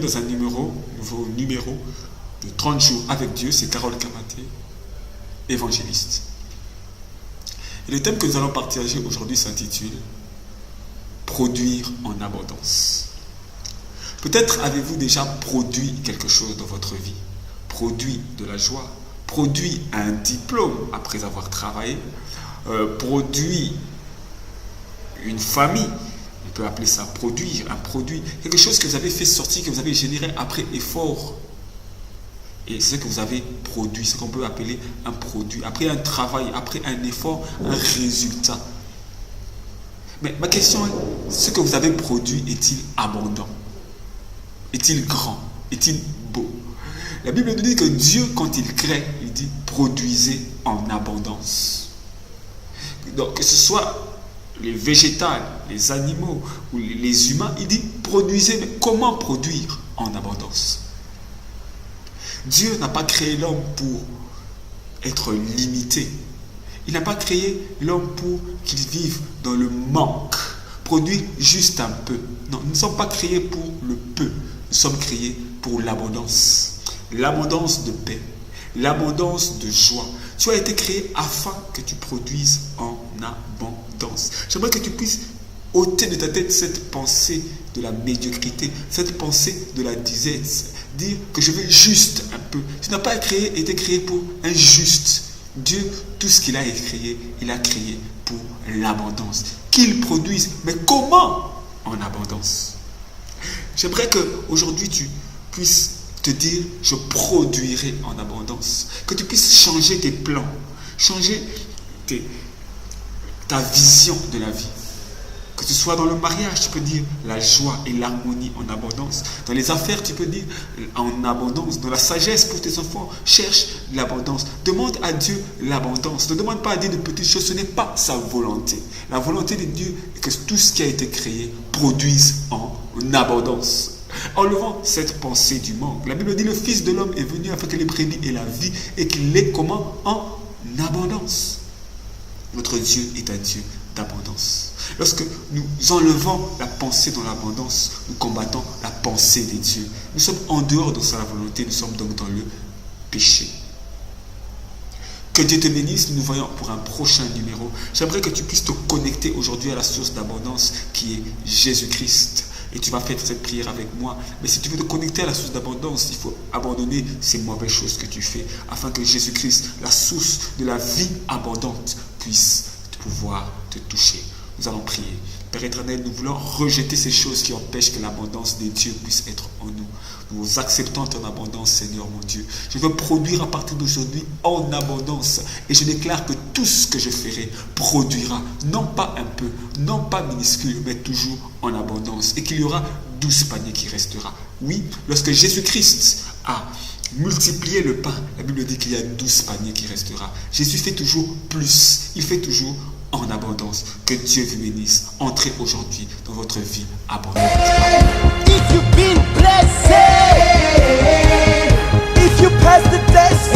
dans un nouveau numéro de 30 jours avec Dieu. C'est Carole Kamaté, évangéliste. Et le thème que nous allons partager aujourd'hui s'intitule « Produire en abondance ». Peut-être avez-vous déjà produit quelque chose dans votre vie, produit de la joie, produit un diplôme après avoir travaillé, produit une famille, on peut appeler ça produire, un produit, quelque chose que vous avez fait sortir, que vous avez généré après effort. Et c'est ce que vous avez produit, ce qu'on peut appeler un produit. Après un travail, après un effort, un résultat. Mais ma question est, ce que vous avez produit est-il abondant? Est-il grand? Est-il beau? La Bible nous dit que Dieu, quand il crée, il dit produisez en abondance. Donc, que ce soit les végétales, les animaux ou les humains, il dit produisez. Mais comment produire en abondance? Dieu n'a pas créé l'homme pour être limité. Il n'a pas créé l'homme pour qu'il vive dans le manque, produire juste un peu. Non, nous ne sommes pas créés pour le peu. Nous sommes créés pour l'abondance. L'abondance de paix, l'abondance de joie. Tu as été créé afin que tu produises en abondance. J'aimerais que tu puisses ôter de ta tête cette pensée de la médiocrité, cette pensée de la disette. Dire que je veux juste un peu. Tu n'as pas été créé pour un juste. Dieu, tout ce qu'il a créé, il a créé pour l'abondance. Qu'il produise. Mais comment en abondance? J'aimerais qu'aujourd'hui tu puisses te dire, je produirai en abondance. Que tu puisses changer tes plans, changer ta vision de la vie. Que ce soit dans le mariage, tu peux dire la joie et l'harmonie en abondance. Dans les affaires, tu peux dire en abondance. Dans la sagesse pour tes enfants, cherche l'abondance. Demande à Dieu l'abondance. Ne demande pas à Dieu de petites choses, ce n'est pas sa volonté. La volonté de Dieu est que tout ce qui a été créé produise en abondance. Enlevant cette pensée du manque. La Bible dit le Fils de l'homme est venu afin que les brebis aient la vie et qu'il l'ait comment? En abondance. Notre Dieu est un Dieu d'abondance. Lorsque nous enlevons la pensée dans l'abondance, nous combattons la pensée des dieux. Nous sommes en dehors de sa volonté, nous sommes donc dans le péché. Que Dieu te bénisse, nous nous voyons pour un prochain numéro. J'aimerais que tu puisses te connecter aujourd'hui à la source d'abondance qui est Jésus-Christ. Et tu vas faire cette prière avec moi. Mais si tu veux te connecter à la source d'abondance, il faut abandonner ces mauvaises choses que tu fais afin que Jésus-Christ, la source de la vie abondante, puisse pouvoir te toucher. Nous allons prier. Père éternel, nous voulons rejeter ces choses qui empêchent que l'abondance de Dieu puisse être en nous. Nous acceptons ton abondance, Seigneur mon Dieu. Je veux produire à partir d'aujourd'hui en abondance. Et je déclare que tout ce que je ferai produira, non pas un peu, non pas minuscule, mais toujours en abondance. Et qu'il y aura 12 paniers qui restera. Oui, lorsque Jésus-Christ a multiplié le pain, la Bible dit qu'il y a 12 paniers qui restera. Jésus fait toujours plus. Il fait toujours en abondance. Que Dieu vous bénisse. Entrez aujourd'hui dans votre vie abondante. If you've been blessed, if you pass the test,